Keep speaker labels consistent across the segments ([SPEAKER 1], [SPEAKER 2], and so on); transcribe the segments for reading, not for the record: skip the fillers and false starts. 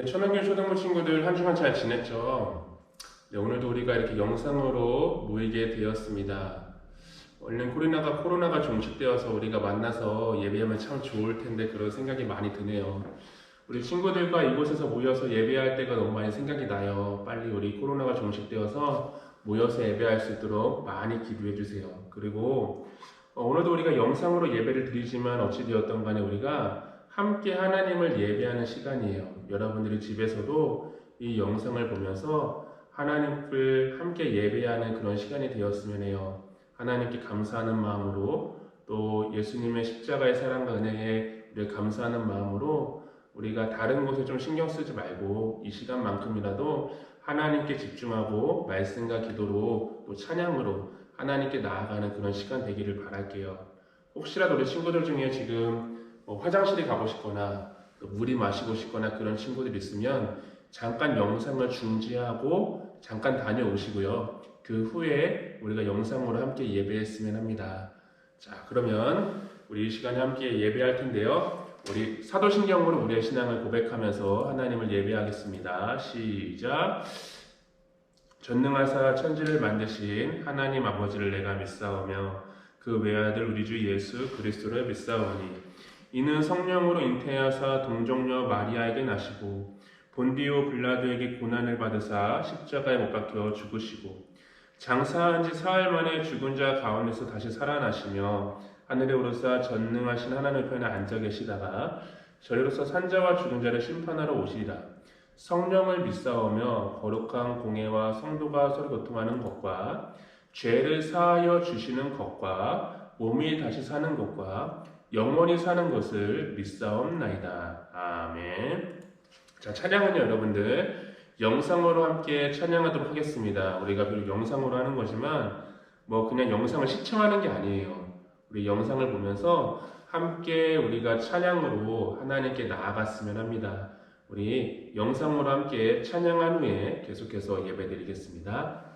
[SPEAKER 1] 네, 천안교 초등부 친구들 한 주간 잘 지냈죠? 네, 오늘도 우리가 이렇게 영상으로 모이게 되었습니다. 원래 코로나가 종식되어서 우리가 만나서 예배하면 참 좋을 텐데 그런 생각이 많이 드네요. 우리 친구들과 이곳에서 모여서 예배할 때가 너무 많이 생각이 나요. 빨리 우리 코로나가 종식되어서 모여서 예배할 수 있도록 많이 기도해 주세요. 그리고 오늘도 우리가 영상으로 예배를 드리지만 어찌되었던 간에 우리가 함께 하나님을 예배하는 시간이에요. 여러분들이 집에서도 이 영상을 보면서 하나님을 함께 예배하는 그런 시간이 되었으면 해요. 하나님께 감사하는 마음으로 또 예수님의 십자가의 사랑과 은혜에 우리가 감사하는 마음으로 우리가 다른 곳에 좀 신경 쓰지 말고 이 시간만큼이라도 하나님께 집중하고 말씀과 기도로 또 찬양으로 하나님께 나아가는 그런 시간 되기를 바랄게요. 혹시라도 우리 친구들 중에 지금 화장실에 가고 싶거나 물이 마시고 싶거나 그런 친구들 있으면 잠깐 영상을 중지하고 잠깐 다녀오시고요. 그 후에 우리가 영상으로 함께 예배했으면 합니다. 자, 그러면 우리 이 시간에 함께 예배할 텐데요. 우리 사도신경으로 우리의 신앙을 고백하면서 하나님을 예배하겠습니다. 시작. 전능하사 천지를 만드신 하나님 아버지를 내가 믿사오며 그 외아들 우리 주 예수 그리스도를 믿사오니 이는 성령으로 잉태하사 동정녀 마리아에게 나시고 본디오 빌라도에게 고난을 받으사 십자가에 못 박혀 죽으시고 장사한 지 사흘 만에 죽은 자 가운데서 다시 살아나시며 하늘에 오르사 전능하신 하나님 편에 앉아 계시다가 저리로서 산자와 죽은 자를 심판하러 오시리라. 성령을 믿사오며 거룩한 공예와 성도가 서로 교통하는 것과 죄를 사하여 주시는 것과 몸이 다시 사는 것과 영원히 사는 것을 믿사옵나이다. 아멘. 자, 찬양은요, 여러분들 영상으로 함께 찬양하도록 하겠습니다. 우리가 비록 영상으로 하는 거지만 그냥 영상을 시청하는 게 아니에요. 우리 영상을 보면서 함께 우리가 찬양으로 하나님께 나아갔으면 합니다. 우리 영상으로 함께 찬양한 후에 계속해서 예배드리겠습니다.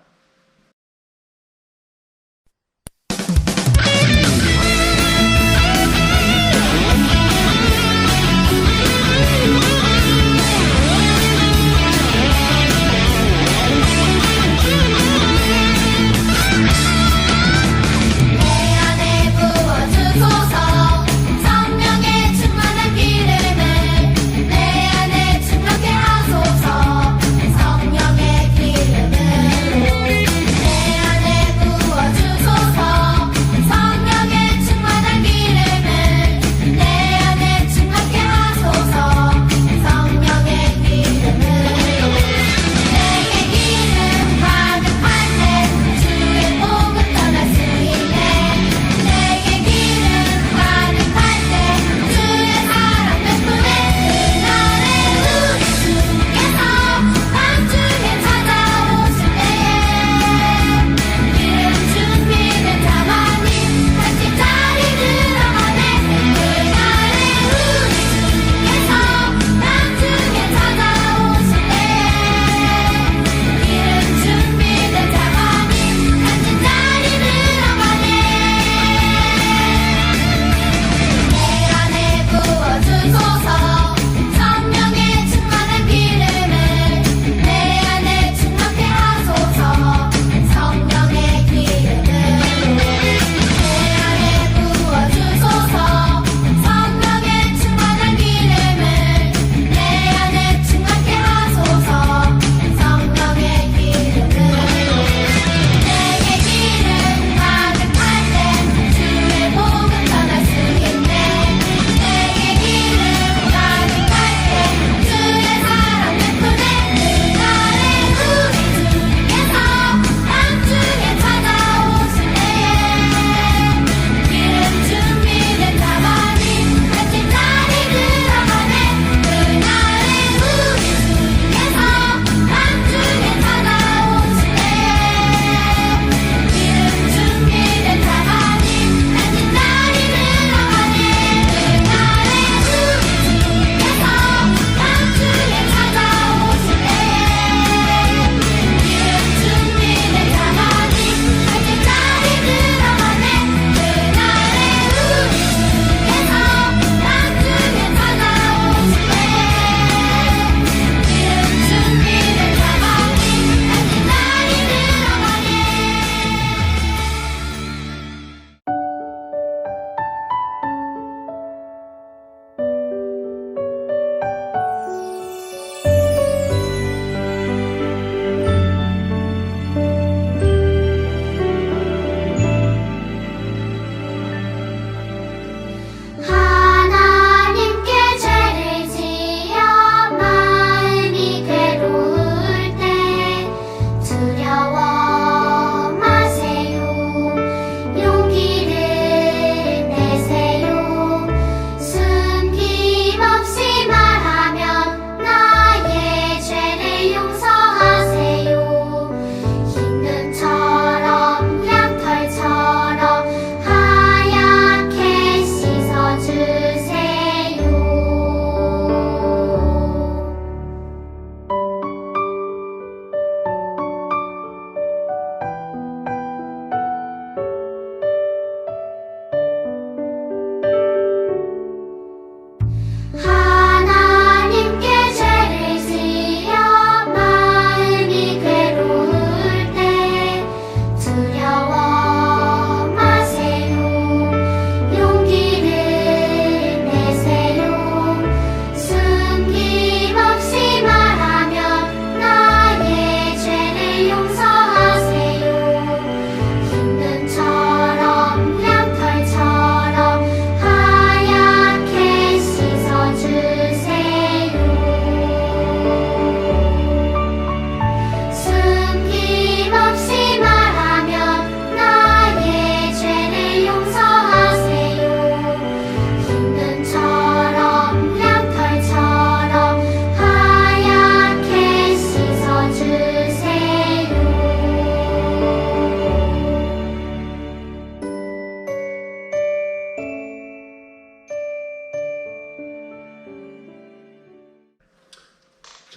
[SPEAKER 2] 내 안에 충만케 하소서. 성령의 기름을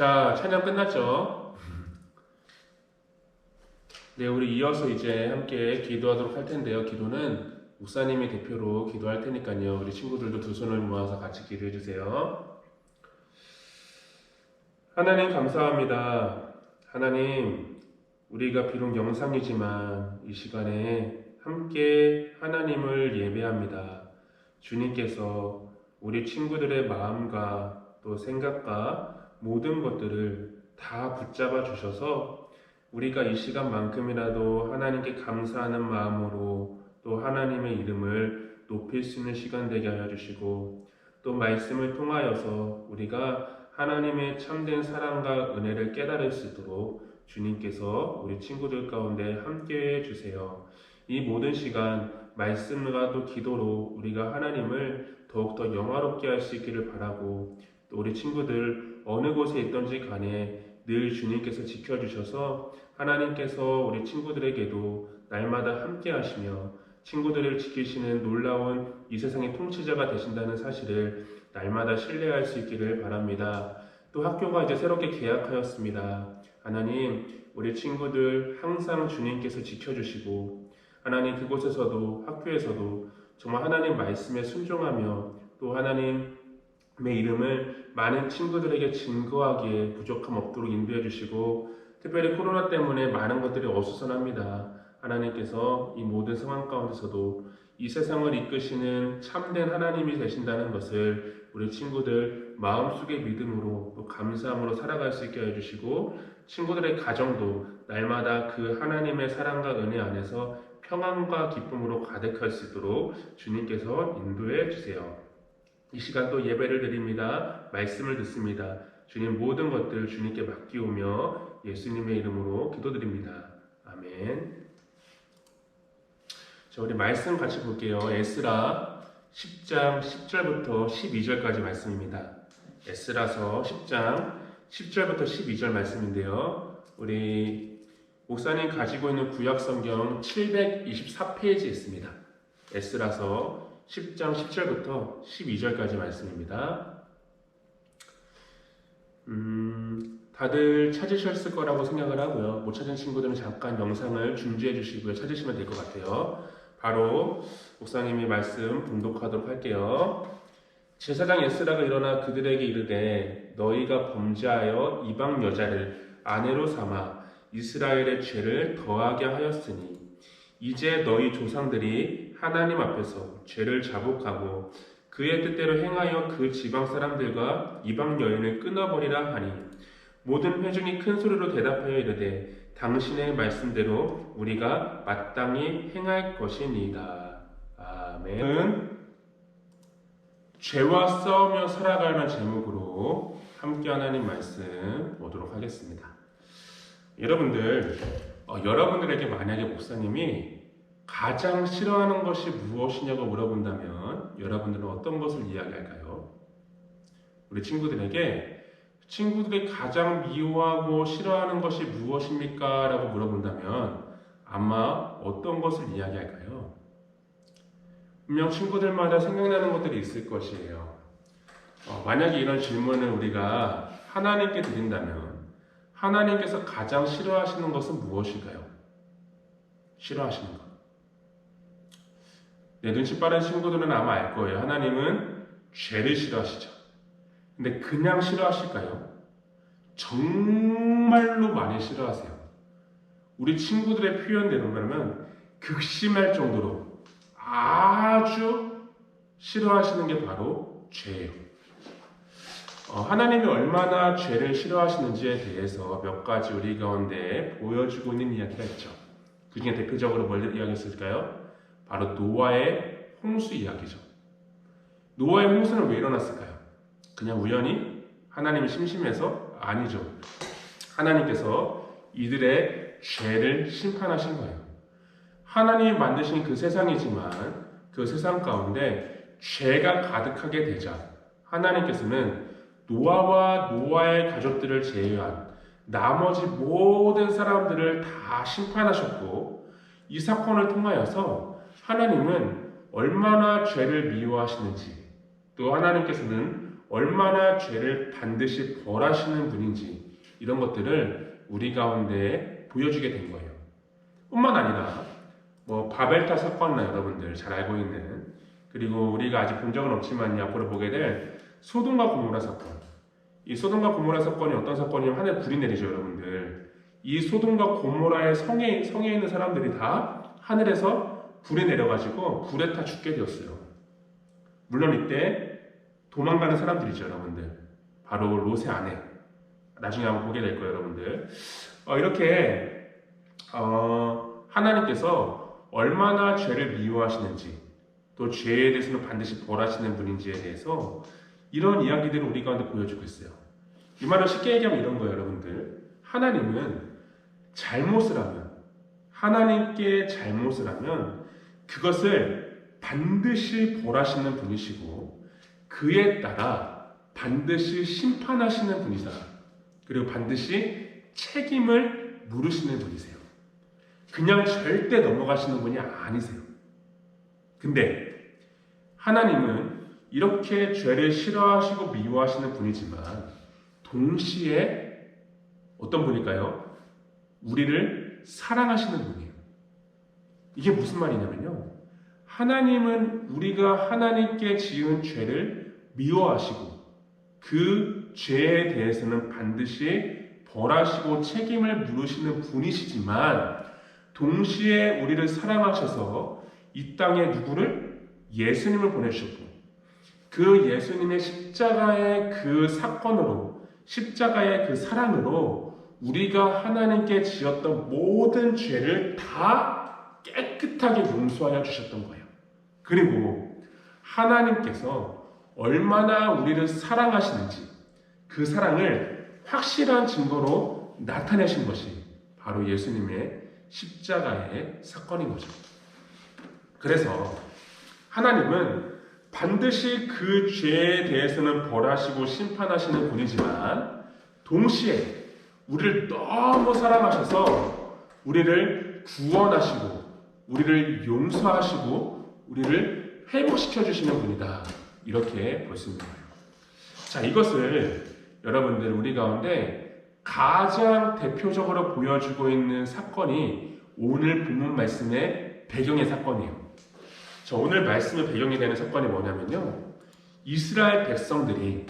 [SPEAKER 1] 자, 찬양 끝났죠? 네, 우리 이어서 이제 함께 기도하도록 할 텐데요. 기도는 목사님이 대표로 기도할 테니까요. 우리 친구들도 두 손을 모아서 같이 기도해 주세요. 하나님 감사합니다. 하나님, 우리가 비록 영상이지만 이 시간에 함께 하나님을 예배합니다. 주님께서 우리 친구들의 마음과 또 생각과 모든 것들을 다 붙잡아 주셔서 우리가 이 시간만큼이라도 하나님께 감사하는 마음으로 또 하나님의 이름을 높일 수 있는 시간 되게 하여 주시고, 또 말씀을 통하여서 우리가 하나님의 참된 사랑과 은혜를 깨달을 수 있도록 주님께서 우리 친구들 가운데 함께 해주세요. 이 모든 시간 말씀과 또 기도로 우리가 하나님을 더욱더 영화롭게 할 수 있기를 바라고, 또 우리 친구들 어느 곳에 있던지 간에 늘 주님께서 지켜주셔서 하나님께서 우리 친구들에게도 날마다 함께 하시며 친구들을 지키시는 놀라운 이 세상의 통치자가 되신다는 사실을 날마다 신뢰할 수 있기를 바랍니다. 또 학교가 이제 새롭게 개학하였습니다. 하나님, 우리 친구들 항상 주님께서 지켜주시고, 하나님 그곳에서도 학교에서도 정말 하나님 말씀에 순종하며 또 하나님의 이름을 많은 친구들에게 증거하기에 부족함 없도록 인도해 주시고, 특별히 코로나 때문에 많은 것들이 어수선합니다. 하나님께서 이 모든 상황 가운데서도 이 세상을 이끄시는 참된 하나님이 되신다는 것을 우리 친구들 마음속의 믿음으로 또 감사함으로 살아갈 수 있게 해주시고, 친구들의 가정도 날마다 그 하나님의 사랑과 은혜 안에서 평안과 기쁨으로 가득할 수 있도록 주님께서 인도해 주세요. 이 시간 또 예배를 드립니다. 말씀을 듣습니다. 주님 모든 것들 주님께 맡기오며 예수님의 이름으로 기도드립니다. 아멘. 자, 우리 말씀 같이 볼게요. 에스라 10장 10절부터 12절까지 말씀입니다. 에스라서 10장 10절부터 12절 말씀인데요. 우리 목사님 가지고 있는 구약성경 724페이지에 있습니다. 에스라서 10장 10절부터 12절까지 말씀입니다. 다들 찾으셨을 거라고 생각을 하고요. 못 찾은 친구들은 잠깐 영상을 중지해 주시고요. 찾으시면 될 것 같아요. 바로 목사님의 말씀 봉독하도록 할게요. 제사장 에스라가 일어나 그들에게 이르되 너희가 범죄하여 이방 여자를 아내로 삼아 이스라엘의 죄를 더하게 하였으니 이제 너희 조상들이 하나님 앞에서 죄를 자복하고 그의 뜻대로 행하여 그 지방 사람들과 이방 여인을 끊어버리라 하니 모든 회중이 큰 소리로 대답하여 이르되 당신의 말씀대로 우리가 마땅히 행할 것이니이다. 아멘. 죄와 싸우며 살아가는 제목으로 함께 하나님 말씀 보도록 하겠습니다. 여러분들에게 만약에 목사님이 가장 싫어하는 것이 무엇이냐고 물어본다면 여러분들은 어떤 것을 이야기할까요? 우리 친구들이 가장 미워하고 싫어하는 것이 무엇입니까? 라고 물어본다면 아마 어떤 것을 이야기할까요? 분명 친구들마다 생각나는 것들이 있을 것이에요. 만약에 이런 질문을 우리가 하나님께 드린다면 하나님께서 가장 싫어하시는 것은 무엇일까요? 싫어하시는 것. 내 눈치 빠른 친구들은 아마 알 거예요. 하나님은 죄를 싫어하시죠. 근데 그냥 싫어하실까요? 정말로 많이 싫어하세요. 우리 친구들의 표현대로라면 극심할 정도로 아주 싫어하시는 게 바로 죄예요. 하나님이 얼마나 죄를 싫어하시는지에 대해서 몇 가지 우리 가운데 보여주고 있는 이야기가 있죠. 그 중에 대표적으로 뭘 이야기했을까요? 바로 노아의 홍수 이야기죠. 노아의 홍수는 왜 일어났을까요? 그냥 우연히? 하나님이 심심해서? 아니죠. 하나님께서 이들의 죄를 심판하신 거예요. 하나님이 만드신 그 세상이지만 그 세상 가운데 죄가 가득하게 되자 하나님께서는 노아와 노아의 가족들을 제외한 나머지 모든 사람들을 다 심판하셨고, 이 사건을 통하여서 하나님은 얼마나 죄를 미워하시는지, 또 하나님께서는 얼마나 죄를 반드시 벌하시는 분인지 이런 것들을 우리 가운데 보여주게 된 거예요. 뿐만 아니라 바벨탑 사건이나 여러분들 잘 알고 있는, 그리고 우리가 아직 본 적은 없지만 앞으로 보게 될 소돔과 고모라 사건. 이 소돔과 고모라 사건이 어떤 사건이냐면 하늘에 불이 내리죠, 여러분들. 이 소돔과 고모라의 성에 있는 사람들이 다 하늘에서 불이 내려가지고 불에 타 죽게 되었어요. 물론 이때 도망가는 사람들이죠, 여러분들. 바로 롯의 아내. 나중에 한번 보게 될 거예요, 여러분들. 이렇게 하나님께서 얼마나 죄를 미워하시는지, 또 죄에 대해서는 반드시 벌하시는 분인지에 대해서 이런 이야기들을 우리 가운데 보여주고 있어요. 이 말을 쉽게 얘기하면 이런 거예요, 여러분들. 하나님은 잘못을 하면, 하나님께 잘못을 하면 그것을 반드시 벌하시는 분이시고, 그에 따라 반드시 심판하시는 분이다. 그리고 반드시 책임을 물으시는 분이세요. 그냥 절대 넘어가시는 분이 아니세요. 근데 하나님은 이렇게 죄를 싫어하시고 미워하시는 분이지만 동시에 어떤 분일까요? 우리를 사랑하시는 분이에요. 이게 무슨 말이냐면요, 하나님은 우리가 하나님께 지은 죄를 미워하시고 그 죄에 대해서는 반드시 벌하시고 책임을 물으시는 분이시지만 동시에 우리를 사랑하셔서 이 땅에 누구를? 예수님을 보내주셨고, 그 예수님의 십자가의 그 사건으로, 십자가의 그 사랑으로 우리가 하나님께 지었던 모든 죄를 다 깨끗하게 용서하여 주셨던 거예요. 그리고 하나님께서 얼마나 우리를 사랑하시는지 그 사랑을 확실한 증거로 나타내신 것이 바로 예수님의 십자가의 사건인 거죠. 그래서 하나님은 반드시 그 죄에 대해서는 벌하시고 심판하시는 분이지만 동시에 우리를 너무 사랑하셔서 우리를 구원하시고 우리를 용서하시고 우리를 회복시켜 주시는 분이다, 이렇게 볼 수 있는 거예요. 자, 이것을 여러분들 우리 가운데 가장 대표적으로 보여주고 있는 사건이 오늘 본문 말씀의 배경의 사건이에요. 자, 오늘 말씀의 배경이 되는 사건이 뭐냐면요, 이스라엘 백성들이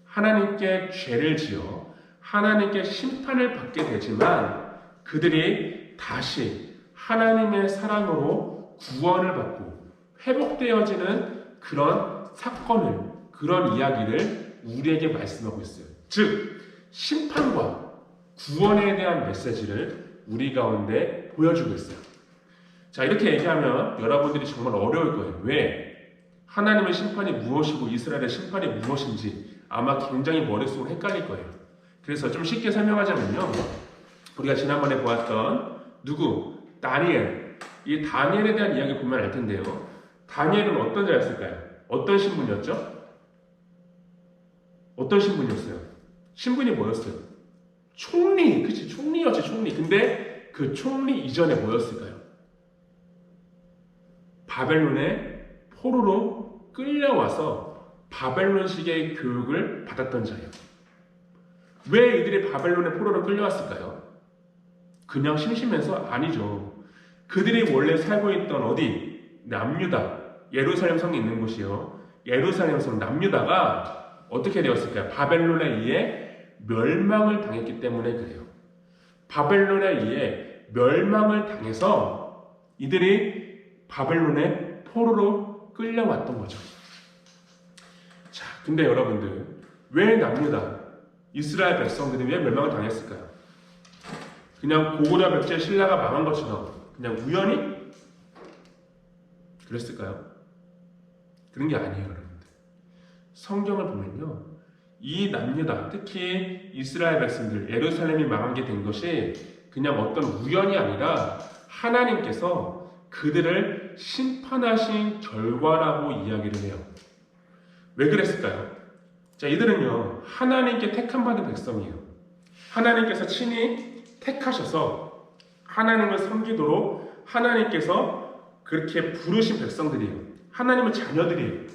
[SPEAKER 1] 하나님께 죄를 지어 하나님께 심판을 받게 되지만 그들이 다시 하나님의 사랑으로 구원을 받고 회복되어지는 그런 사건을, 그런 이야기를 우리에게 말씀하고 있어요. 즉, 심판과 구원에 대한 메시지를 우리 가운데 보여주고 있어요. 자, 이렇게 얘기하면 여러분들이 정말 어려울 거예요. 왜? 하나님의 심판이 무엇이고 이스라엘의 심판이 무엇인지 아마 굉장히 머릿속으로 헷갈릴 거예요. 그래서 좀 쉽게 설명하자면요, 우리가 지난번에 보았던 다니엘, 이 다니엘에 대한 이야기 보면 알 텐데요, 다니엘은 어떤 자였을까요? 어떤 신분이었죠? 어떤 신분이었어요? 신분이 뭐였어요? 총리, 그치? 총리였지, 총리. 근데 그 총리 이전에 뭐였을까요? 바벨론의 포로로 끌려와서 바벨론식의 교육을 받았던 자예요. 왜 이들이 바벨론의 포로로 끌려왔을까요? 그냥 심심해서? 아니죠. 그들이 원래 살고 있던 어디? 남유다, 예루살렘 성이 있는 곳이요, 예루살렘 성 남유다가 어떻게 되었을까요? 바벨론에 의해 멸망을 당했기 때문에 그래요. 바벨론에 의해 멸망을 당해서 이들이 바벨론의 포로로 끌려왔던 거죠. 자, 근데 여러분들, 왜 남유다, 이스라엘 백성들이 왜 멸망을 당했을까요? 그냥 고구려 벽제 신라가 망한 것처럼 그냥 우연히 그랬을까요? 그런 게 아니에요, 여러분들. 성경을 보면요, 이 남유다, 특히 이스라엘 백성들, 예루살렘이 망하게 된 것이 그냥 어떤 우연이 아니라 하나님께서 그들을 심판하신 결과라고 이야기를 해요. 왜 그랬을까요? 자, 이들은요, 하나님께 택함받은 백성이에요. 하나님께서 친히 택하셔서 하나님을 섬기도록 하나님께서 그렇게 부르신 백성들이에요. 하나님의 자녀들이에요.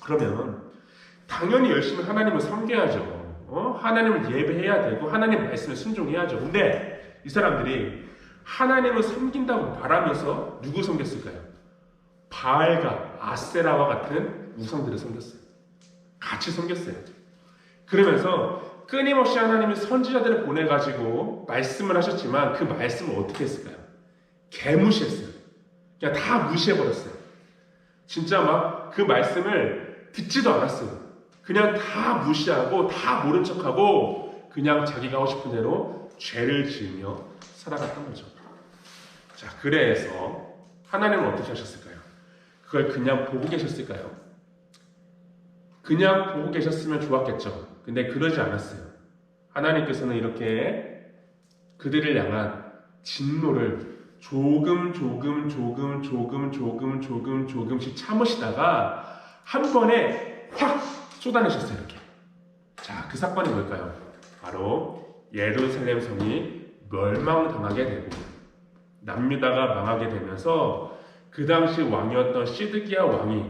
[SPEAKER 1] 그러면 당연히 열심히 하나님을 섬겨야죠. 하나님을 예배해야 되고 하나님 말씀에 순종해야죠. 근데 이 사람들이 하나님을 섬긴다고 말하면서 누구 섬겼을까요? 바알과 아세라와 같은 우상들을 섬겼어요. 같이 섬겼어요. 그러면서 끊임없이 하나님이 선지자들을 보내가지고 말씀을 하셨지만 그 말씀을 어떻게 했을까요? 개무시했어요. 그냥 다 무시해버렸어요. 진짜 막 그 말씀을 듣지도 않았어요. 그냥 다 무시하고 다 모른 척하고 그냥 자기가 하고 싶은 대로 죄를 지으며 살아갔던 거죠. 자, 그래서 하나님은 어떻게 하셨을까요? 그걸 그냥 보고 계셨을까요? 그냥 보고 계셨으면 좋았겠죠. 근데 그러지 않았어요. 하나님께서는 이렇게 그들을 향한 진노를 조금씩 참으시다가 한 번에 확 쏟아내셨어요. 이렇게. 자, 그 사건이 뭘까요? 바로 예루살렘 성이 멸망당하게 되고 남유다가 망하게 되면서 그 당시 왕이었던 시드기야 왕이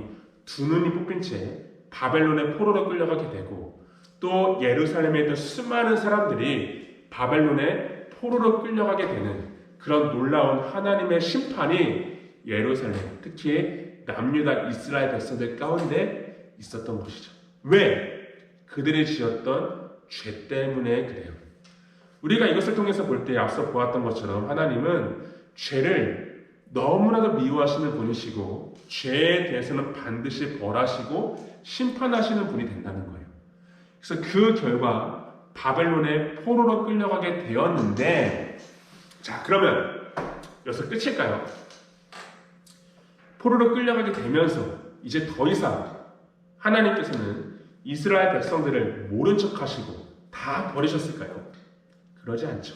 [SPEAKER 1] 두 눈이 뽑힌 채 바벨론의 포로로 끌려가게 되고 또 예루살렘에 있던 수많은 사람들이 바벨론의 포로로 끌려가게 되는 그런 놀라운 하나님의 심판이 예루살렘, 특히 남유다 이스라엘 백성들 가운데 있었던 것이죠. 왜? 그들이 지었던 죄 때문에 그래요. 우리가 이것을 통해서 볼 때 앞서 보았던 것처럼 하나님은 죄를 너무나도 미워하시는 분이시고 죄에 대해서는 반드시 벌하시고 심판하시는 분이 된다는 거예요. 그래서 그 결과 바벨론의 포로로 끌려가게 되었는데 자, 그러면 여기서 끝일까요? 포로로 끌려가게 되면서 이제 더 이상 하나님께서는 이스라엘 백성들을 모른 척 하시고 다 버리셨을까요? 그러지 않죠.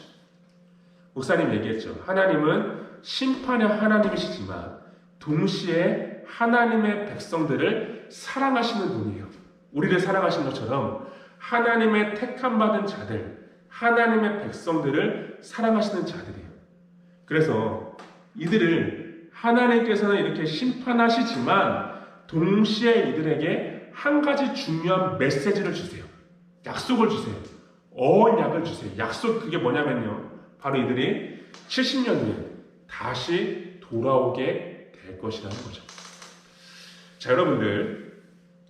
[SPEAKER 1] 목사님 얘기했죠. 하나님은 심판의 하나님이시지만 동시에 하나님의 백성들을 사랑하시는 분이에요. 우리를 사랑하신 것처럼 하나님의 택함 받은 자들, 하나님의 백성들을 사랑하시는 자들이에요. 그래서 이들을 하나님께서는 이렇게 심판하시지만 동시에 이들에게 한 가지 중요한 메시지를 주세요. 약속을 주세요. 언약을 주세요. 약속 그게 뭐냐면요. 바로 이들이 70년 후에 다시 돌아오게 될 것이라는 거죠. 자, 여러분들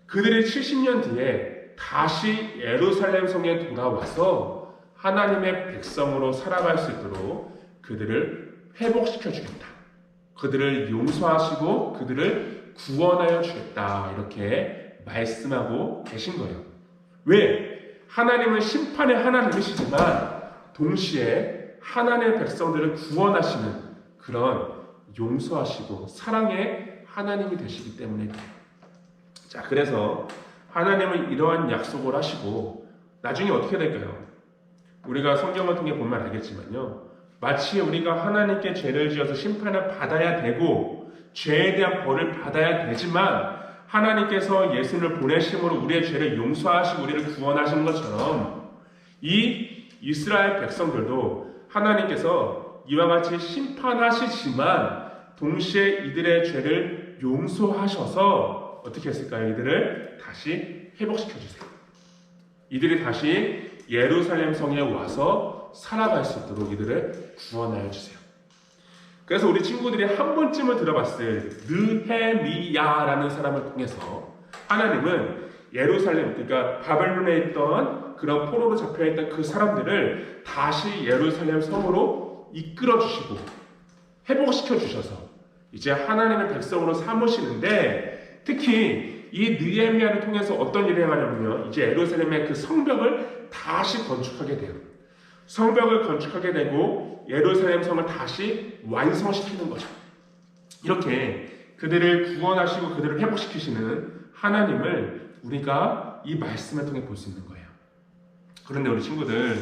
[SPEAKER 1] 그들이 70년 뒤에 다시 예루살렘 성에 돌아와서 하나님의 백성으로 살아갈 수 있도록 그들을 회복시켜 주겠다. 그들을 용서하시고 그들을 구원하여 주겠다. 이렇게 말씀하고 계신 거예요. 왜? 하나님은 심판의 하나님이시지만 동시에 하나님의 백성들을 구원하시는 그런 용서하시고 사랑의 하나님이 되시기 때문에 그래요. 자, 그래서 하나님은 이러한 약속을 하시고 나중에 어떻게 될까요? 우리가 성경을 통해 보면 알겠지만요. 마치 우리가 하나님께 죄를 지어서 심판을 받아야 되고 죄에 대한 벌을 받아야 되지만 하나님께서 예수를 보내심으로 우리의 죄를 용서하시고 우리를 구원하신 것처럼 이 이스라엘 백성들도 하나님께서 이와 같이 심판하시지만 동시에 이들의 죄를 용서하셔서 어떻게 했을까요? 이들을 다시 회복시켜 주세요. 이들이 다시 예루살렘 성에 와서 살아갈 수 있도록 이들을 구원하여 주세요. 그래서 우리 친구들이 한 번쯤은 들어봤을 느헤미야라는 사람을 통해서 하나님은 예루살렘, 그러니까 바벨론에 있던 그런 포로로 잡혀있던 그 사람들을 다시 예루살렘 성으로 이끌어 주시고 회복시켜 주셔서 이제 하나님의 백성으로 삼으시는데 특히 이 느헤미야를 통해서 어떤 일을 행하냐면요. 이제 예루살렘의 그 성벽을 다시 건축하게 돼요. 성벽을 건축하게 되고 예루살렘 성을 다시 완성시키는 거죠. 이렇게 그들을 구원하시고 그들을 회복시키시는 하나님을 우리가 이 말씀을 통해 볼 수 있는 거예요. 그런데 우리 친구들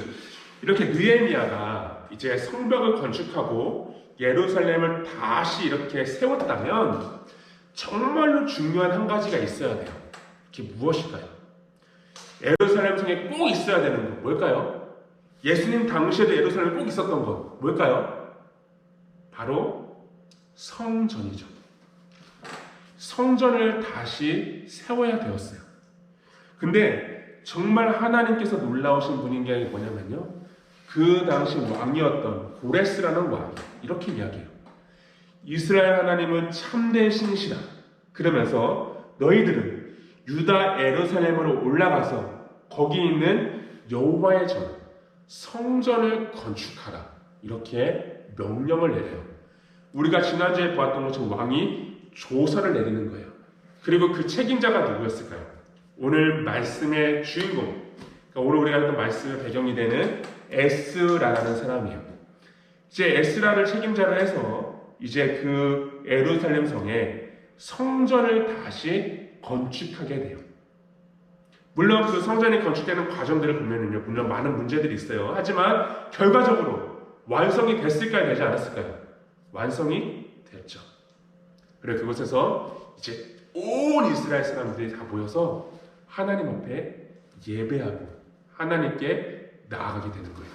[SPEAKER 1] 이렇게 느헤미야가 이제 성벽을 건축하고 예루살렘을 다시 이렇게 세웠다면 정말로 중요한 한 가지가 있어야 돼요. 그게 무엇일까요? 예루살렘 성에 꼭 있어야 되는 거 뭘까요? 예수님 당시에도 예루살렘에 꼭 있었던 것 뭘까요? 바로 성전이죠. 성전을 다시 세워야 되었어요. 근데 정말 하나님께서 놀라우신 분인 게 뭐냐면요, 그 당시 왕이었던 고레스라는 왕이 이렇게 이야기해요. 이스라엘 하나님은 참된 신이시다. 그러면서 너희들은 유다 예루살렘으로 올라가서 거기 있는 여호와의 전 성전을 건축하라. 이렇게 명령을 내려요. 우리가 지난주에 보았던 것처럼 왕이 조서를 내리는 거예요. 그리고 그 책임자가 누구였을까요? 오늘 말씀의 주인공, 그러니까 오늘 우리가 했던 말씀의 배경이 되는 에스라라는 사람이에요. 이제 에스라를 책임자로 해서 이제 그 예루살렘 성에 성전을 다시 건축하게 돼요. 물론 그 성전이 건축되는 과정들을 보면은요, 물론 많은 문제들이 있어요. 하지만 결과적으로 완성이 됐을까요? 되지 않았을까요? 완성이 됐죠. 그리고 그곳에서 이제 온 이스라엘 사람들이 다 모여서 하나님 앞에 예배하고 하나님께 나아가게 되는 거예요.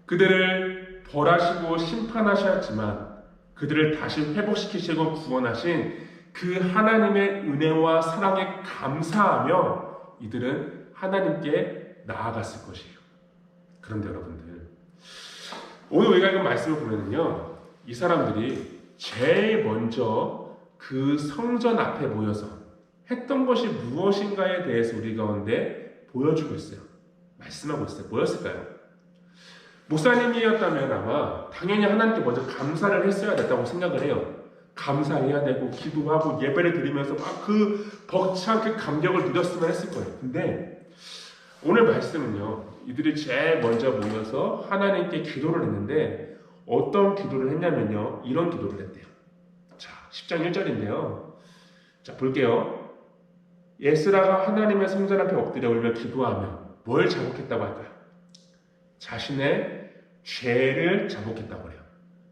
[SPEAKER 1] 그들을 벌하시고 심판하셨지만 그들을 다시 회복시키시고 구원하신 그 하나님의 은혜와 사랑에 감사하며 이들은 하나님께 나아갔을 것이에요. 그런데 여러분들, 오늘 우리가 이 말씀을 보면은요, 이 사람들이 제일 먼저 그 성전 앞에 모여서 했던 것이 무엇인가에 대해서 우리 가운데 보여주고 있어요. 말씀하고 있어요. 뭐였을까요? 목사님이었다면 아마 당연히 하나님께 먼저 감사를 했어야 됐다고 생각을 해요. 감사해야 되고 기도하고 예배를 드리면서 막 그 벅찬 그 감격을 누렸으면 했을 거예요. 근데 오늘 말씀은요, 이들이 제일 먼저 모여서 하나님께 기도를 했는데 어떤 기도를 했냐면요, 이런 기도를 했대요. 자, 10장 1절인데요. 자, 볼게요. 에스라가 하나님의 성전 앞에 엎드려 울며 기도하며 뭘 자복했다고 할까요? 자신의 죄를 자복했다고 해요.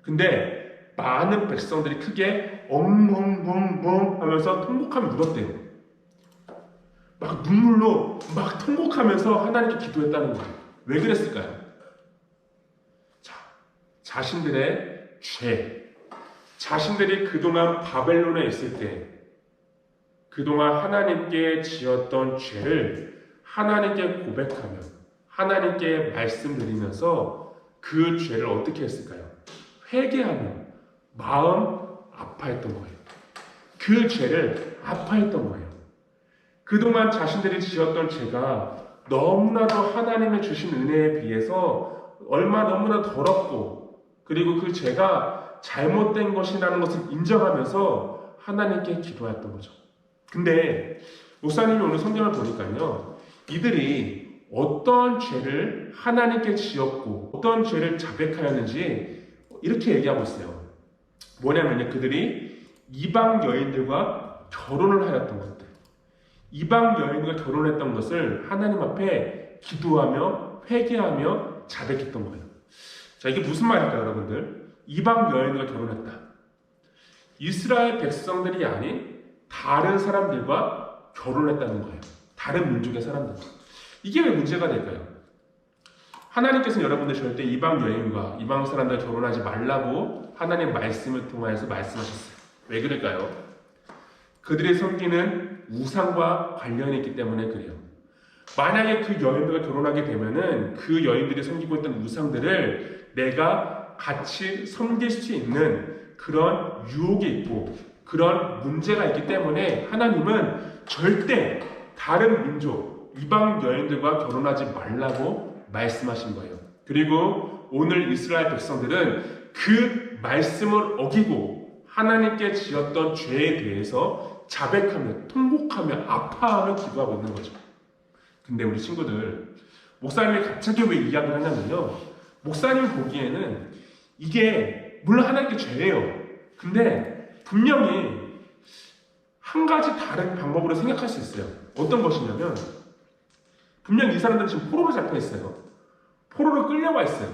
[SPEAKER 1] 근데 많은 백성들이 크게 엉엉엉엉 하면서 통곡하며 울었대요. 막 눈물로 막 통곡하면서 하나님께 기도했다는 거예요. 왜 그랬을까요? 자, 자신들의 죄, 자신들이 그동안 바벨론에 있을 때 그동안 하나님께 지었던 죄를 하나님께 고백하며 하나님께 말씀드리면서 그 죄를 어떻게 했을까요? 회개하며 마음 아파했던 거예요. 그 죄를 아파했던 거예요. 그동안 자신들이 지었던 죄가 너무나도 하나님의 주신 은혜에 비해서 너무나 더럽고 그리고 그 죄가 잘못된 것이라는 것을 인정하면서 하나님께 기도했던 거죠. 근데 목사님이 오늘 성경을 보니까요, 이들이 어떤 죄를 하나님께 지었고 어떤 죄를 자백하였는지 이렇게 얘기하고 있어요. 뭐냐면요, 그들이 이방 여인들과 결혼을 하였던 것들, 이방 여인과 결혼했던 것을 하나님 앞에 기도하며 회개하며 자백했던 거예요. 자, 이게 무슨 말일까요, 여러분들? 이방 여인과 결혼했다. 이스라엘 백성들이 아닌 다른 사람들과 결혼했다는 거예요. 다른 민족의 사람들. 이게 왜 문제가 될까요? 하나님께서는 여러분들 절대 이방 여인과 이방 사람들 결혼하지 말라고 하나님 말씀을 통하여서 말씀하셨어요. 왜 그럴까요? 그들이 섬기는 우상과 관련이 있기 때문에 그래요. 만약에 그 여인들과 결혼하게 되면은 그 여인들이 섬기고 있던 우상들을 내가 같이 섬길 수 있는 그런 유혹이 있고 그런 문제가 있기 때문에 하나님은 절대 다른 민족, 이방 여인들과 결혼하지 말라고 말씀하신 거예요. 그리고 오늘 이스라엘 백성들은 그 말씀을 어기고 하나님께 지었던 죄에 대해서 자백하며 통곡하며 아파하며 기도하고 있는 거죠. 근데 우리 친구들, 목사님이 갑자기 왜 이야기를 하냐면요, 목사님 보기에는 이게 물론 하나님께 죄예요. 근데 분명히 한 가지 다른 방법으로 생각할 수 있어요. 어떤 것이냐면, 분명히 이 사람들은 지금 포로로 잡혀 있어요. 포로로 끌려와 있어요.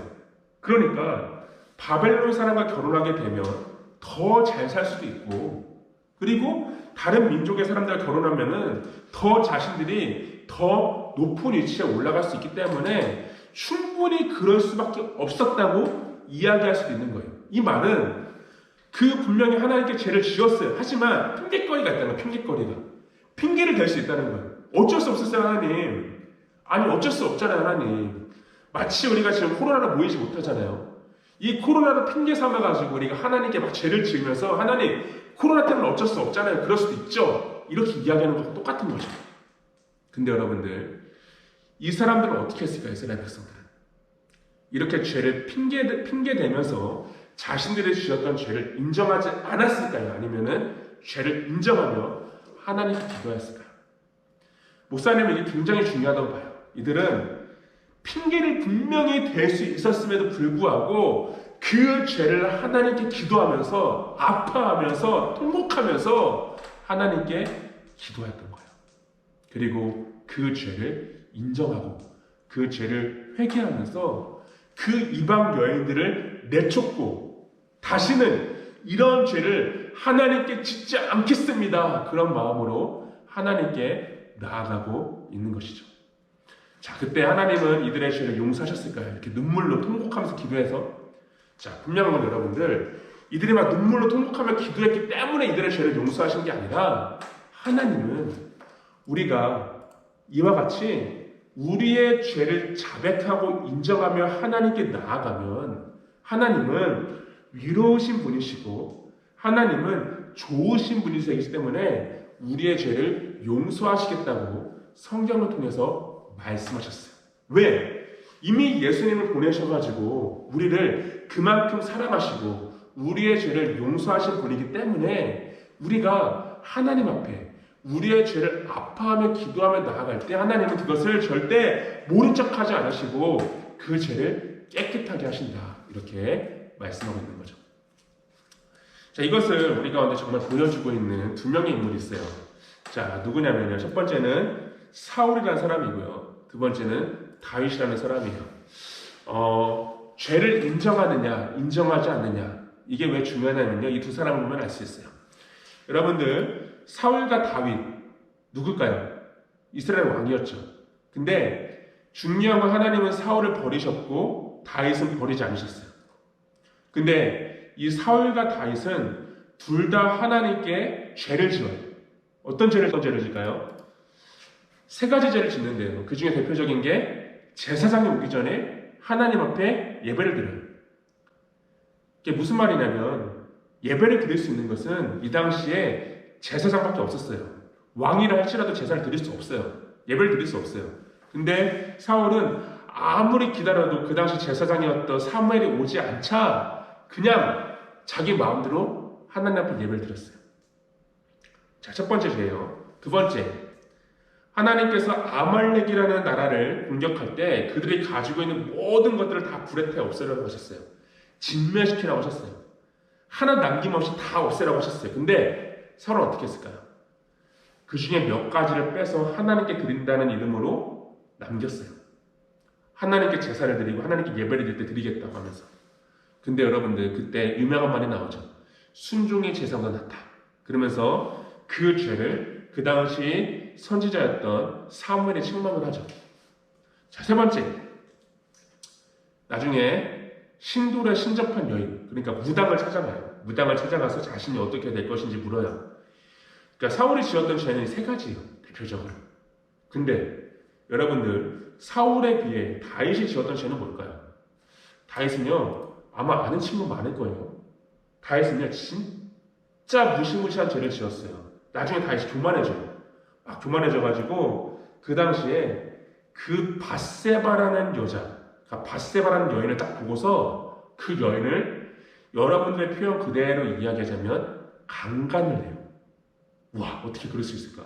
[SPEAKER 1] 그러니까 바벨론 사람과 결혼하게 되면 더 잘 살 수도 있고, 그리고 다른 민족의 사람들과 결혼하면은 더 자신들이 더 높은 위치에 올라갈 수 있기 때문에 충분히 그럴 수밖에 없었다고 이야기할 수도 있는 거예요. 이 말은 그 분명히 하나님께 죄를 지었어요. 하지만 핑계거리가 있다는 거예요. 핑계를 댈 수 있다는 거예요. 어쩔 수 없었어요, 하나님. 아니, 어쩔 수 없잖아요, 하나님. 마치 우리가 지금 코로나로 모이지 못하잖아요. 이 코로나를 핑계 삼아가지고 우리가 하나님께 막 죄를 지으면서 하나님, 코로나 때문에 어쩔 수 없잖아요. 그럴 수도 있죠. 이렇게 이야기하는 것과 똑같은 거죠. 근데 여러분들, 이 사람들은 어떻게 했을까요? 이스라엘 백성들은. 이렇게 죄를 핑계대면서 자신들이 지었던 죄를 인정하지 않았을까요? 아니면은 죄를 인정하며 하나님께 기도했을까요? 목사님은 이게 굉장히 중요하다고 봐요. 이들은 핑계를 분명히 댈 수 있었음에도 불구하고 그 죄를 하나님께 기도하면서 아파하면서 통곡하면서 하나님께 기도했던 거예요. 그리고 그 죄를 인정하고 그 죄를 회개하면서 그 이방 여인들을 내쫓고 다시는 이런 죄를 하나님께 짓지 않겠습니다. 그런 마음으로 하나님께 나아가고 있는 것이죠. 자, 그때 하나님은 이들의 죄를 용서하셨을까요? 이렇게 눈물로 통곡하면서 기도해서. 자, 분명한 건 여러분들, 이들이 막 눈물로 통곡하며 기도했기 때문에 이들의 죄를 용서하신 게 아니라 하나님은 우리가 이와 같이 우리의 죄를 자백하고 인정하며 하나님께 나아가면 하나님은 위로우신 분이시고 하나님은 좋으신 분이시기 때문에 우리의 죄를 용서하시겠다고 성경을 통해서 말씀하셨어요. 왜? 이미 예수님을 보내셔가지고 우리를 그만큼 사랑하시고 우리의 죄를 용서하신 분이기 때문에 우리가 하나님 앞에 우리의 죄를 아파하며 기도하며 나아갈 때 하나님은 그것을 절대 모른 척하지 않으시고 그 죄를 깨끗하게 하신다. 이렇게 말씀하고 있는 거죠. 자, 이것을 우리 가운데 정말 보여주고 있는 두 명의 인물이 있어요. 자, 누구냐면요. 첫 번째는 사울이라는 사람이고요. 두 번째는 다윗이라는 사람이에요. 죄를 인정하느냐, 인정하지 않느냐. 이게 왜 중요하냐면요. 이 두 사람을 보면 알 수 있어요. 여러분들, 사울과 다윗, 누굴까요? 이스라엘 왕이었죠. 근데 중요한 건 하나님은 사울을 버리셨고 다윗은 버리지 않으셨어요. 근데 이 사울과 다윗은 둘 다 하나님께 죄를 지어요. 어떤 죄를 질까요? 세 가지 죄를 짓는데요. 그 중에 대표적인 게 제사장이 오기 전에 하나님 앞에 예배를 드려요. 이게 무슨 말이냐면 예배를 드릴 수 있는 것은 이 당시에 제사장밖에 없었어요. 왕이라 할지라도 제사를 드릴 수 없어요. 예배를 드릴 수 없어요. 근데 사울은 아무리 기다려도 그 당시 제사장이었던 사무엘이 오지 않자 그냥 자기 마음대로 하나님 앞에 예배를 드렸어요. 자, 첫 번째 죄예요. 두 번째, 하나님께서 아말렉이라는 나라를 공격할 때 그들이 가지고 있는 모든 것들을 다 불에 태워 없애라고 하셨어요. 진멸시키라고 하셨어요. 하나 남김없이 다 없애라고 하셨어요. 근데 사울은 어떻게 했을까요? 그 중에 몇 가지를 빼서 하나님께 드린다는 이름으로 남겼어요. 하나님께 제사를 드리고 하나님께 예배를 드릴 때 드리겠다고 하면서. 근데 여러분들 그때 유명한 말이 나오죠. 순종의 제사보다 낫다. 그러면서 그 죄를 그 당시 선지자였던 사무엘이 책망을 하죠. 자, 세 번째, 나중에 신돌에 신접한 여인, 그러니까 무당을 찾아가요. 무당을 찾아가서 자신이 어떻게 될 것인지 물어요. 그러니까 사울이 지었던 죄는 세 가지예요, 대표적으로. 근데 여러분들 사울에 비해 다윗이 지었던 죄는 뭘까요? 다윗은요, 아마 아는 친구 많을 거예요. 다윗은요, 진짜 무시무시한 죄를 지었어요. 나중에 다윗이 교만해져요. 막 교만해져가지고 그 당시에 그 밧세바라는 여자, 그러니까 밧세바라는 여인을 딱 보고서 그 여인을 여러분들의 표현 그대로 이야기하자면 강간을 해요. 와, 어떻게 그럴 수 있을까?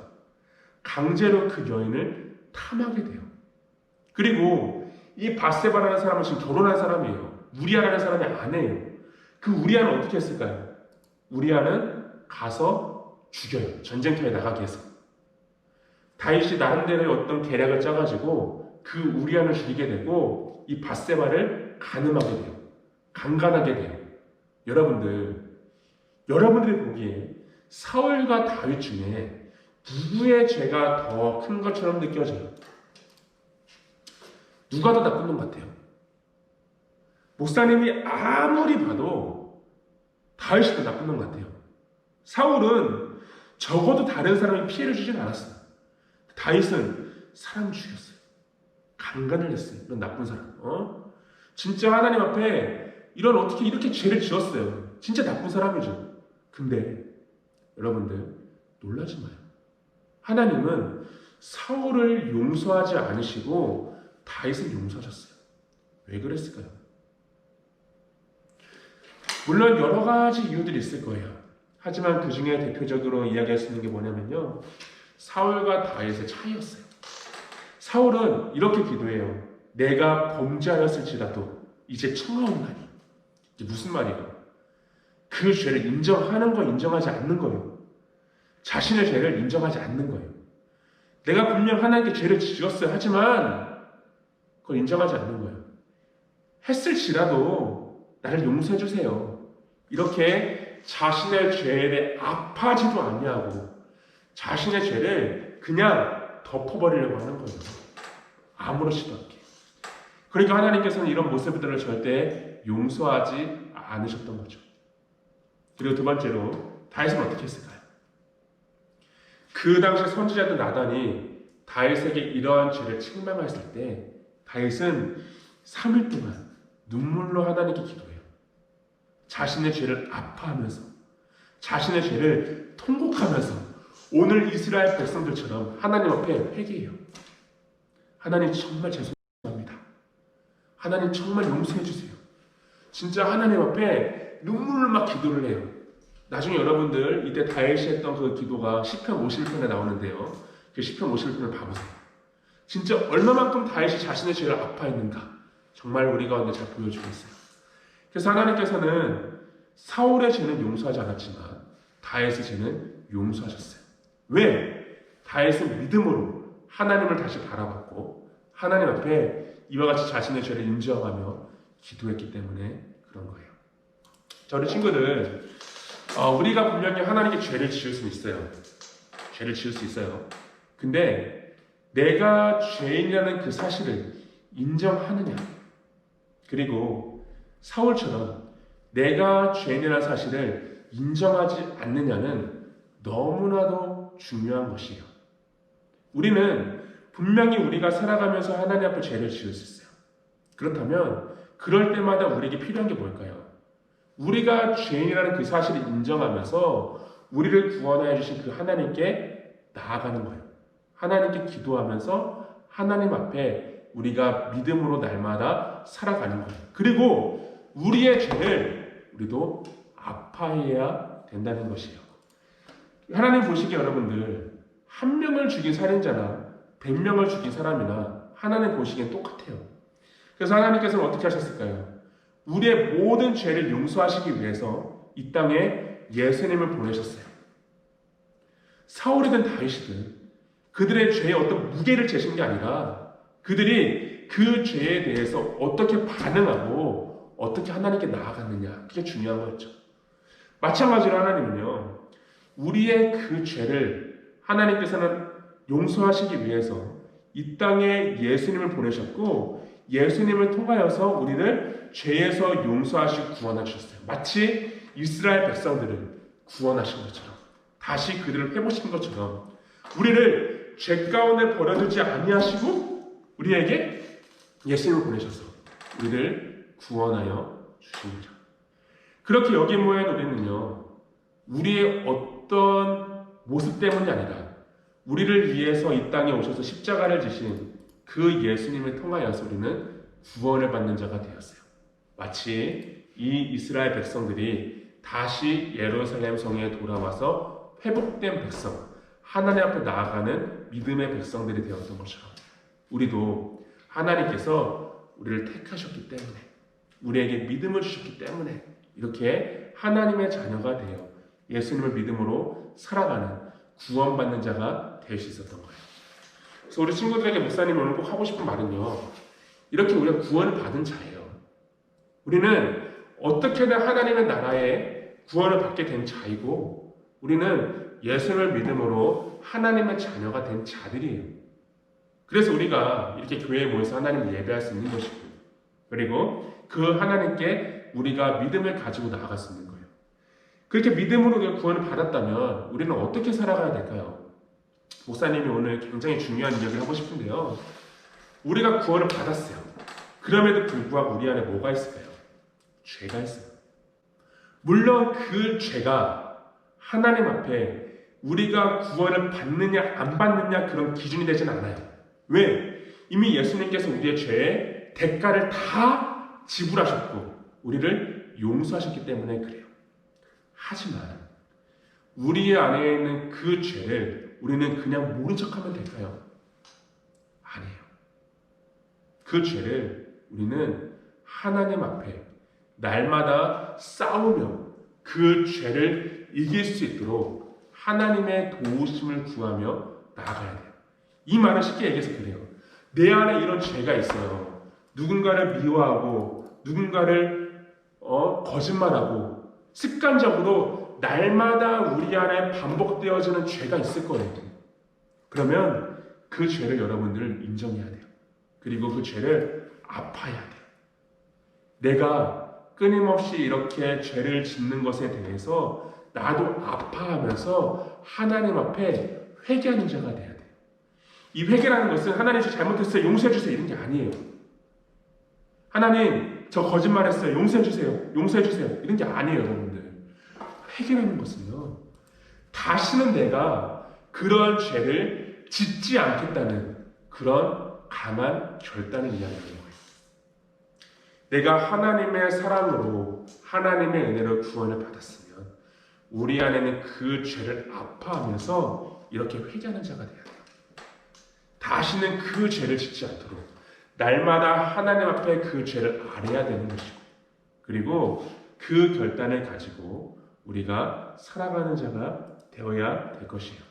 [SPEAKER 1] 강제로 그 여인을 탐하게 돼요. 그리고 이 밧세바라는 사람은 지금 결혼한 사람이에요. 우리아라는 사람이 아내예요. 그 우리아는 어떻게 했을까요? 우리아는 가서 죽여요. 전쟁터에 나가게 해서. 다윗이 나름대로의 어떤 계략을 짜가지고 그 우리아를 죽이게 되고 이 밧세바를 간음하게 돼요. 강간하게 돼요. 여러분들이 보기에 사울과 다윗 중에 누구의 죄가 더 큰 것처럼 느껴져요? 누가 더 나쁜 놈 같아요? 목사님이 아무리 봐도 다윗이 더 나쁜 놈 같아요. 사울은 적어도 다른 사람이 피해를 주진 않았어요. 다윗은 사람 죽였어요. 강간을 했어요. 이런 나쁜 사람. 진짜 하나님 앞에 어떻게 이렇게 죄를 지었어요. 진짜 나쁜 사람이죠. 근데 여러분들 놀라지 마요. 하나님은 사울을 용서하지 않으시고 다윗을 용서하셨어요. 왜 그랬을까요? 물론 여러 가지 이유들이 있을 거예요. 하지만 그 중에 대표적으로 이야기할 수 있는 게 뭐냐면요, 사울과 다윗의 차이였어요. 사울은 이렇게 기도해요. 내가 범죄하였을지라도 이제 청하옵나니. 이게 무슨 말이에요? 그 죄를 인정하는 거, 인정하지 않는 거예요. 자신의 죄를 인정하지 않는 거예요. 내가 분명 하나님께 죄를 지었어요. 하지만 그걸 인정하지 않는 거예요. 했을지라도 나를 용서해 주세요. 이렇게 자신의 죄에 대해 아파하지도 아니하고 자신의 죄를 그냥 덮어버리려고 하는 거예요. 아무렇지도 않게. 그러니까 하나님께서는 이런 모습들을 절대 용서하지 않으셨던 거죠. 그리고 두 번째로 다윗은 어떻게 했을까요? 그 당시 선지자였던 나단이 다윗에게 이러한 죄를 책망했을 때 다윗은 3일 동안 눈물로 하나님께 기도해요. 자신의 죄를 아파하면서 자신의 죄를 통곡하면서 오늘 이스라엘 백성들처럼 하나님 앞에 회개해요. 하나님 정말 죄송합니다. 하나님 정말 용서해 주세요. 진짜 하나님 앞에 눈물을 막 기도를 해요. 나중에 여러분들 이때 다윗이 했던 그 기도가 시편 51편에 나오는데요. 그 시편 51편을 봐보세요. 진짜 얼마만큼 다윗이 자신의 죄를 아파했는가 정말 우리 가운데 잘 보여주고 있어요. 그래서 하나님께서는 사울의 죄는 용서하지 않았지만 다윗의 죄는 용서하셨어요. 왜? 다윗은 믿음으로 하나님을 다시 바라봤고 하나님 앞에 이와 같이 자신의 죄를 인정하며 기도했기 때문에 그런 거예요. 저희 친구들, 우리가 분명히 하나님께 죄를 지을 수 있어요. 죄를 지을 수 있어요. 근데 내가 죄인이라는 그 사실을 인정하느냐, 그리고 사울처럼 내가 죄인이라는 사실을 인정하지 않느냐는 너무나도 중요한 것이에요. 우리는 분명히 우리가 살아가면서 하나님 앞에 죄를 지을 수 있어요. 그렇다면 그럴 때마다 우리에게 필요한 게 뭘까요? 우리가 죄인이라는 그 사실을 인정하면서 우리를 구원하여 주신 그 하나님께 나아가는 거예요. 하나님께 기도하면서 하나님 앞에 우리가 믿음으로 날마다 살아가는 거예요. 그리고 우리의 죄를 우리도 아파해야 된다는 것이에요. 하나님 보시기에 여러분들, 한 명을 죽인 살인자나 100명을 죽인 사람이나 하나님 보시기엔 똑같아요. 그래서 하나님께서는 어떻게 하셨을까요? 우리의 모든 죄를 용서하시기 위해서 이 땅에 예수님을 보내셨어요. 사울이든 다윗이든 그들의 죄에 어떤 무게를 재신 게 아니라 그들이 그 죄에 대해서 어떻게 반응하고 어떻게 하나님께 나아갔느냐, 그게 중요한 거였죠. 마찬가지로 하나님은요, 우리의 그 죄를 하나님께서는 용서하시기 위해서 이 땅에 예수님을 보내셨고 예수님을 통하여서 우리를 죄에서 용서하시고 구원하셨어요. 마치 이스라엘 백성들을 구원하신 것처럼, 다시 그들을 회복시킨 것처럼 우리를 죄 가운데 버려두지 아니하시고 우리에게 예수님을 보내셔서 우리를 구원하여 주십니다. 그렇게 여기 모인 우리는요, 우리의 어떤 모습 때문이 아니라 우리를 위해서 이 땅에 오셔서 십자가를 지신 그 예수님을 통하여서 우리는 구원을 받는 자가 되었어요. 마치 이 이스라엘 백성들이 다시 예루살렘 성에 돌아와서 회복된 백성, 하나님 앞에 나아가는 믿음의 백성들이 되었던 것처럼 우리도 하나님께서 우리를 택하셨기 때문에, 우리에게 믿음을 주셨기 때문에 이렇게 하나님의 자녀가 되어 예수님을 믿음으로 살아가는 구원받는 자가 될 수 있었던 거예요. 그래서 우리 친구들에게 목사님이 오늘 꼭 하고 싶은 말은요, 이렇게 우리가 구원을 받은 자예요. 우리는 어떻게든 하나님의 나라에 구원을 받게 된 자이고 우리는 예수님을 믿음으로 하나님의 자녀가 된 자들이에요. 그래서 우리가 이렇게 교회에 모여서 하나님을 예배할 수 있는 것이고, 그리고 그 하나님께 우리가 믿음을 가지고 나아갈 수 있는 거예요. 그렇게 믿음으로 구원을 받았다면 우리는 어떻게 살아가야 될까요? 목사님이 오늘 굉장히 중요한 이야기를 하고 싶은데요. 우리가 구원을 받았어요. 그럼에도 불구하고 우리 안에 뭐가 있을까요? 죄가 있어요. 물론 그 죄가 하나님 앞에 우리가 구원을 받느냐 안 받느냐 그런 기준이 되진 않아요. 왜? 이미 예수님께서 우리의 죄의 대가를 다 지불하셨고 우리를 용서하셨기 때문에 그래요. 하지만 우리 안에 있는 그 죄를 우리는 그냥 모른 척하면 될까요? 아니에요. 그 죄를 우리는 하나님 앞에 날마다 싸우며 그 죄를 이길 수 있도록 하나님의 도우심을 구하며 나아가야 돼요. 이 말은 쉽게 얘기해서 그래요. 내 안에 이런 죄가 있어요. 누군가를 미워하고 누군가를 거짓말하고 습관적으로 날마다 우리 안에 반복되어지는 죄가 있을 거예요. 그러면 그 죄를 여러분들 인정해야 돼요. 그리고 그 죄를 아파야 돼요. 내가 끊임없이 이렇게 죄를 짓는 것에 대해서 나도 아파하면서 하나님 앞에 회개하는 자가 돼야 돼요. 이 회개라는 것은 하나님 저 잘못했어요 용서해 주세요 이런 게 아니에요. 하나님 저 거짓말했어요 용서해 주세요 용서해 주세요 이런 게 아니에요. 여러분들 회개라는 것은요 다시는 내가 그런 죄를 짓지 않겠다는 그런 강한 결단을 이야기하는 거예요. 내가 하나님의 사랑으로 하나님의 은혜로 구원을 받았으면 우리 안에는 그 죄를 아파하면서 이렇게 회개하는 자가 돼야 돼요. 다시는 그 죄를 짓지 않도록 날마다 하나님 앞에 그 죄를 아뢰야 되는 것이고 그리고 그 결단을 가지고 우리가 살아가는 자가 되어야 될 것이에요.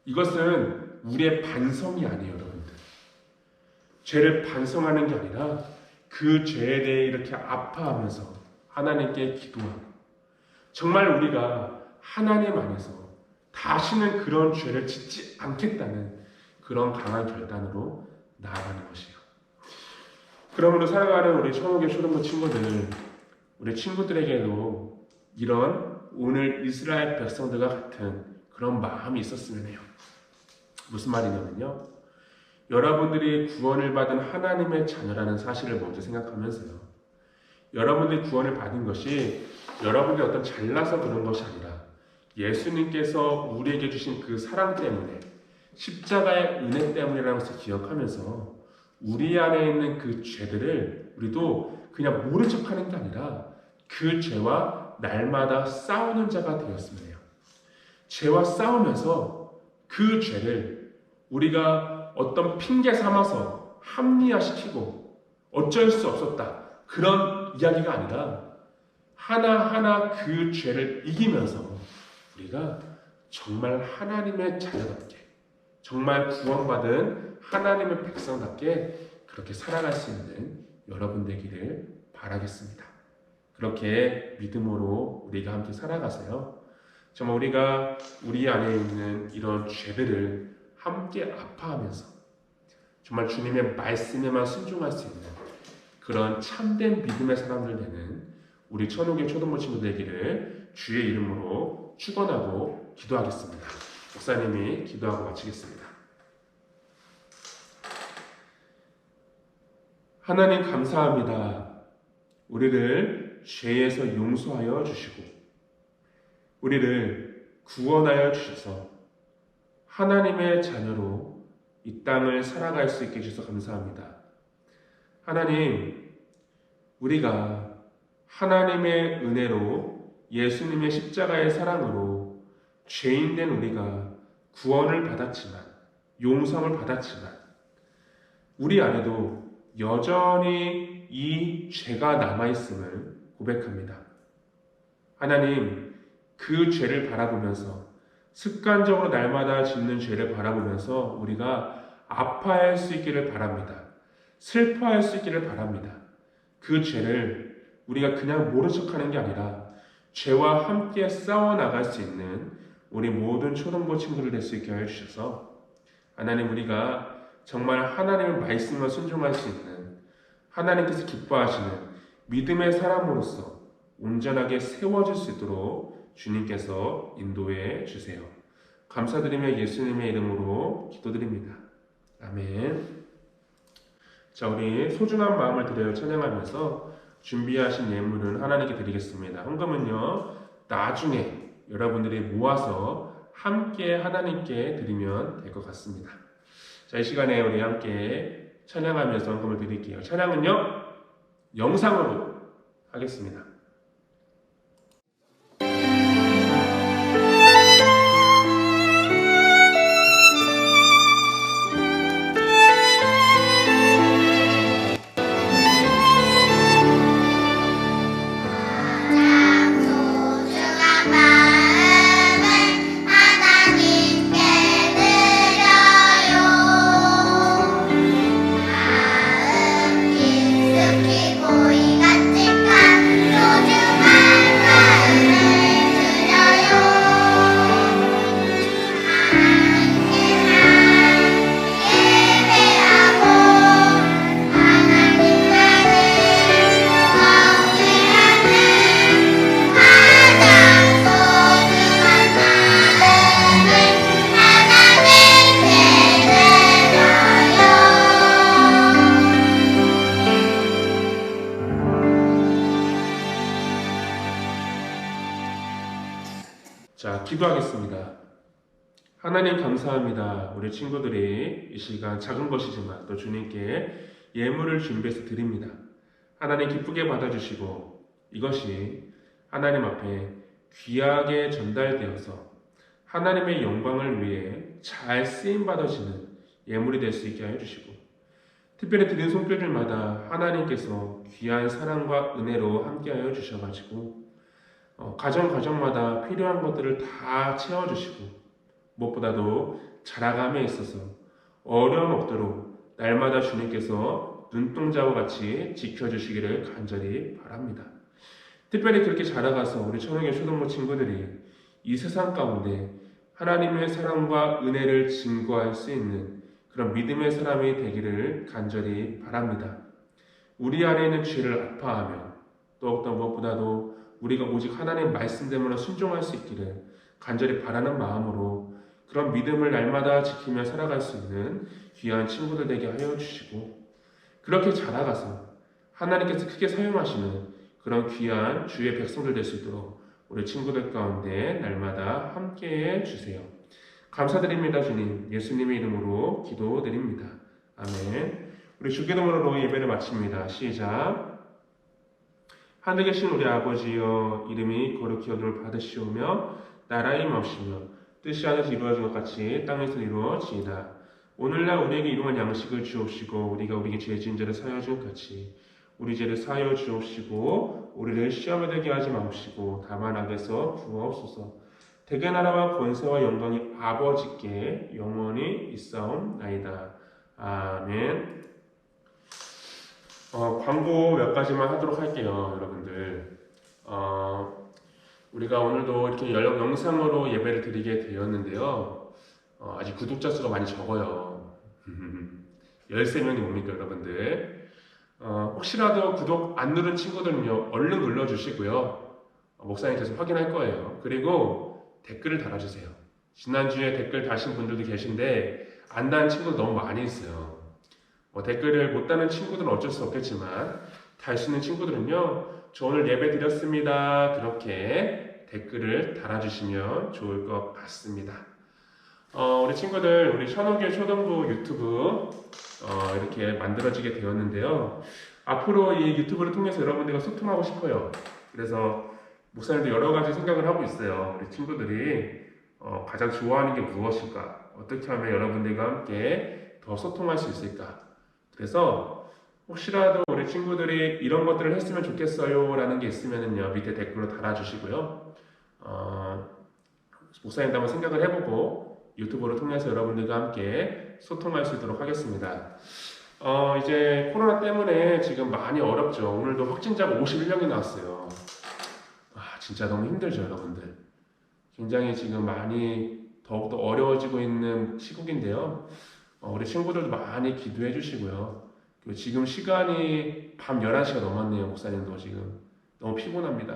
[SPEAKER 1] 이것은 우리의 반성이 아니에요. 여러분들 죄를 반성하는 게 아니라 그 죄에 대해 이렇게 아파하면서 하나님께 기도하고 정말 우리가 하나님 안에서 다시는 그런 죄를 짓지 않겠다는 그런 강한 결단으로 나아가는 것이에요. 그러므로 살아가는 우리 천국의 초등부 친구들, 우리 친구들에게도 이런 오늘 이스라엘 백성들과 같은 그런 마음이 있었으면 해요. 무슨 말이냐면요. 여러분들이 구원을 받은 하나님의 자녀라는 사실을 먼저 생각하면서요. 여러분들이 구원을 받은 것이 여러분들이 어떤 잘나서 그런 것이 아니라 예수님께서 우리에게 주신 그 사랑 때문에 십자가의 은혜 때문이라는 것을 기억하면서 우리 안에 있는 그 죄들을 우리도 그냥 모른 척하는 게 아니라 그 죄와 날마다 싸우는 자가 되었으면 해요. 죄와 싸우면서 그 죄를 우리가 어떤 핑계 삼아서 합리화시키고 어쩔 수 없었다 그런 이야기가 아니라 하나하나 그 죄를 이기면서 우리가 정말 하나님의 자녀답게 정말 구원받은 하나님의 백성답게 그렇게 살아갈 수 있는 여러분 되기를 바라겠습니다. 그렇게 믿음으로 우리가 함께 살아가세요. 정말 우리가 우리 안에 있는 이런 죄들을 함께 아파하면서 정말 주님의 말씀에만 순종할 수 있는 그런 참된 믿음의 사람들 되는 우리 천국의 초등부 친구들 되기를 주의 이름으로 축원하고 기도하겠습니다. 목사님이 기도하고 마치겠습니다. 하나님 감사합니다. 우리를 죄에서 용서하여 주시고 우리를 구원하여 주셔서 하나님의 자녀로 이 땅을 살아갈 수 있게 해주셔서 감사합니다. 하나님, 우리가 하나님의 은혜로 예수님의 십자가의 사랑으로 죄인된 우리가 구원을 받았지만 용서를 받았지만 우리 안에도 여전히 이 죄가 남아있음을 고백합니다. 하나님, 그 죄를 바라보면서 습관적으로 날마다 짓는 죄를 바라보면서 우리가 아파할 수 있기를 바랍니다. 슬퍼할 수 있기를 바랍니다. 그 죄를 우리가 그냥 모른 척하는 게 아니라 죄와 함께 싸워나갈 수 있는 우리 모든 초등부 친구들 될 수 있게 하여 주셔서 하나님 우리가 정말 하나님의 말씀을 순종할 수 있는 하나님께서 기뻐하시는 믿음의 사람으로서 온전하게 세워질 수 있도록 주님께서 인도해 주세요. 감사드리며 예수님의 이름으로 기도드립니다. 아멘. 자, 우리 소중한 마음을 드려 찬양하면서 준비하신 예물은 하나님께 드리겠습니다. 헌금은요, 나중에 여러분들이 모아서 함께 하나님께 드리면 될 것 같습니다. 자, 이 시간에 우리 함께 찬양하면서 헌금을 드릴게요. 찬양은요, 영상으로 하겠습니다. 자, 기도하겠습니다. 하나님 감사합니다. 우리 친구들이 이 시간 작은 것이지만 또 주님께 예물을 준비해서 드립니다. 하나님 기쁘게 받아주시고 이것이 하나님 앞에 귀하게 전달되어서 하나님의 영광을 위해 잘 쓰임받아지는 예물이 될 수 있게 하여 주시고 특별히 드린 손길들마다 하나님께서 귀한 사랑과 은혜로 함께하여 주셔가지고 가정마다 필요한 것들을 다 채워주시고 무엇보다도 자라감에 있어서 어려움 없도록 날마다 주님께서 눈동자와 같이 지켜주시기를 간절히 바랍니다. 특별히 그렇게 자라가서 우리 천호교 초등부 친구들이 이 세상 가운데 하나님의 사랑과 은혜를 증거할 수 있는 그런 믿음의 사람이 되기를 간절히 바랍니다. 우리 안에 있는 죄를 아파하며 또 어떤 무엇보다도 우리가 오직 하나님 말씀대로 순종할 수 있기를 간절히 바라는 마음으로 그런 믿음을 날마다 지키며 살아갈 수 있는 귀한 친구들 되게 하여 주시고 그렇게 자라가서 하나님께서 크게 사용하시는 그런 귀한 주의 백성들 될 수 있도록 우리 친구들 가운데 날마다 함께해 주세요. 감사드립니다. 주님 예수님의 이름으로 기도드립니다. 아멘. 우리 주기도문으로 예배를 마칩니다. 시작. 하늘에 계신 우리 아버지여 이름이 거룩히 여김을 받으시오며 나라의 임하시며 뜻이 하늘에서 이루어진 것 같이 땅에서 이루어지이다. 오늘날 우리에게 일용할 양식을 주옵시고 우리가 우리에게 죄 지은 자를 사하여 준 것 같이 우리 죄를 사하여 주옵시고 우리를 시험에 들게 하지 마옵시고 다만 악에서 구하옵소서. 대개 나라와 권세와 영광이 아버지께 영원히 있사옵나이다. 아멘. 광고 몇 가지만 하도록 할게요, 여러분들. 우리가 오늘도 이렇게 영상으로 예배를 드리게 되었는데요. 아직 구독자 수가 많이 적어요. 13명이 뭡니까, 여러분들? 혹시라도 구독 안 누른 친구들은요, 얼른 눌러주시고요. 목사님께서 확인할 거예요. 그리고 댓글을 달아주세요. 지난주에 댓글 다신 분들도 계신데, 안 다는 친구들 너무 많이 있어요. 댓글을 못 다는 친구들은 어쩔 수 없겠지만 달 수 있는 친구들은요 저 오늘 예배 드렸습니다 그렇게 댓글을 달아주시면 좋을 것 같습니다. 우리 친구들 우리 천호교 초등부 유튜브 이렇게 만들어지게 되었는데요 앞으로 이 유튜브를 통해서 여러분들과 소통하고 싶어요. 그래서 목사님도 여러 가지 생각을 하고 있어요. 우리 친구들이 가장 좋아하는 게 무엇일까, 어떻게 하면 여러분들과 함께 더 소통할 수 있을까. 그래서 혹시라도 우리 친구들이 이런 것들을 했으면 좋겠어요 라는 게 있으면요 밑에 댓글로 달아주시고요. 목사님도 한번 생각을 해보고 유튜브를 통해서 여러분들과 함께 소통할 수 있도록 하겠습니다. 이제 코로나 때문에 지금 많이 어렵죠. 오늘도 확진자가 51명이 나왔어요. 진짜 너무 힘들죠, 여러분들. 굉장히 지금 많이 더욱더 어려워지고 있는 시국인데요. 우리 친구들도 많이 기도해 주시고요. 그리고 지금 시간이 밤 11시가 넘었네요. 목사님도 지금 너무 피곤합니다.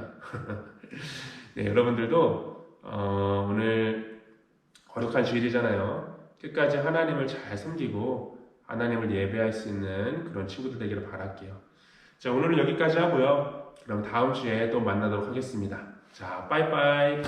[SPEAKER 1] 네, 여러분들도 오늘 거룩한 주일이잖아요. 끝까지 하나님을 잘 섬기고 하나님을 예배할 수 있는 그런 친구들 되기를 바랄게요. 자, 오늘은 여기까지 하고요. 그럼 다음 주에 또 만나도록 하겠습니다. 자, 빠이빠이.